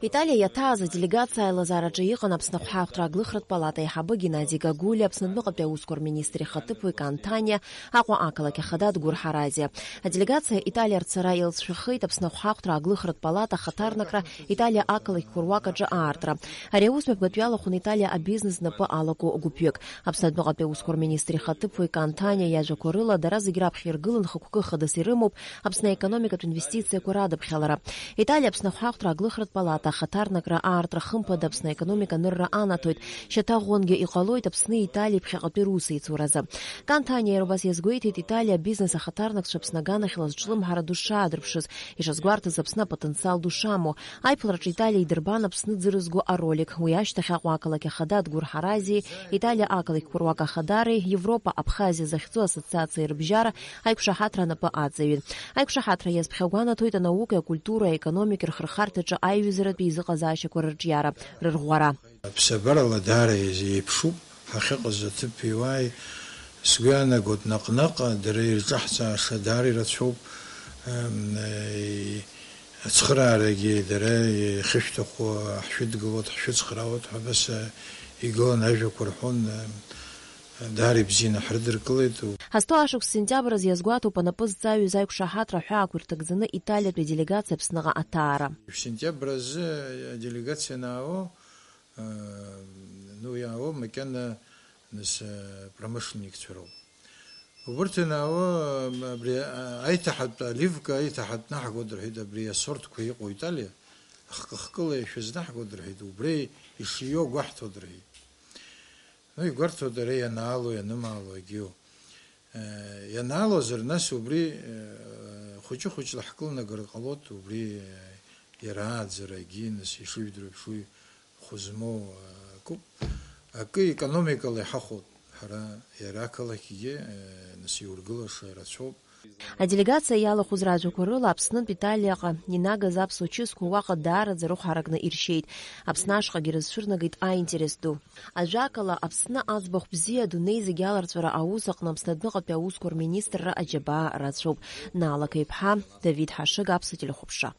Италия иаҭааз аделегациа аилазаараҿы иҟан Аԥсны ахәҳахәҭра аглыхратә палата аиҳабы Геннади Гагулиа, Аԥснытәыҟатәи аусқәа рминистр ихаҭыԥуаҩ Кантаниа, Аҟәа ақалақь ахада Дгәыр Ҳаразиа. Аделегациа Италиа рцара илҵшәахеит Аԥсны ахәҳахәҭра аглыхратә палата ахаҭарнакра Италиа ақалақьқәа руак аҿы аартра. Ари аус мҩаԥгатәы иалахәын Италиа абизнес напы алаку гәыԥҩык. Аԥснытәыҟатәи аусқәа рминистр ихаҭыԥуаҩ Кантаниа иажәақәа рыла дара зегьы раԥхьа иргылан хықәкы хадас ирымоуп Аԥсны аекономикатә инвестициақәа радыԥхьалара. Италиа Аԥсны ахәҳахәҭра аглыхратә палата ахаҭарнакра аартра хымԥада Аԥсны аекономика нырра анаҭоит. Шьаҭаӷәангьы иҟалоит Аԥсны Италиа ԥхьаҟатәи русеицуразы. Кантаниа иара убас иазгәеиҭеит Италиа абизнес ахаҭарнакцәа Аԥсны аганахьала зҿлымҳара ду шаадырԥшыз, ишазгәарҭаз Аԥсны апотенциал ду шамоу. Аиԥылараҿы Италиа идырбан Аԥсны ӡырызго аролик. Уи ашьҭахь Аҟәа ақалақь ахада Дгәыр Ҳаразиеи, Италиа ақалақьқәа руак ахадареи, Европа Абхазиа захьӡу асоциациеи рыбжьара аиқәшаҳаҭра анапы аҵаҩын. Аиқәшаҳаҭра иазԥхьагәанаҭоит анаука, акультура, аекономика рхырхарҭаҿы аиҩызаратәи изыҟазаашьақәа рырҿиара, рырӷәӷәара. Ԥсабарала даара еиԥшуп ҳахьыҟаз аҭыԥи уааи. Сгәы иаанагоит наҟ-наҟ дара ирҿаҳҵааша даара ирацәоуп. Ацхыраарагьы дара ихышәҭаху ҳшәыдгылоит, ҳшәыцхраауеит ҳәа бас игылан ажәақәа рҳәон. Даара ибзианы ҳрыдыркылеит. Ҳазҭоу ашықәс сентиабр азы иазгәаҭоуп анапы зҵаҩыз аиқәшаҳаҭра ҳәаақәа ирҭагӡаны Италиатәи аделегациа Аԥсныҟа аҭаара. Сентиабр азы аделегациа анаало, иаало макьана промышленникцәа роуп. Убырҭ анаало абри аиҭаҳатә аливка аиҭаҳатәнаҳгоит рҳәеит, абри асортқәа иҟоу Италиа хкы-хкыла ишәызнаҳгоит рҳәеит, убри ишио гәаҳҭоит рҳәеит. Игәарҭоит ара ианаало, ианымаало егьиу. Ианаалозар нас убри хәыҷы-хәыҷла ҳкылнагар ҟалоит, убри иарааӡара егьи нас ишыҩдырԥшуи хәы-змоу акуп. Акы економикала иҳахәоит ҳара, иара ақалақьгьы нас иургылаша рацәоуп. Аделегациа иалахәыз ражәақәа рыла Аԥснынтә Италиаҟа инагаз аԥсуа чысқәа уаҟа даараӡа рыхәҳаракны иршьеит. Аԥсны ашҟагьы рызцәырнагеит аинтерес ду. Ажәакала, Аԥсны аӡбахә бзиа адунеи зегьы аларҵәара аус аҟны Аԥснытәыҟатәи аусқәа рминистрра аџьабаа рацәоуп. Налака иԥҳа Давид Ҳашыг, Аԥсуа телехәаԥшра.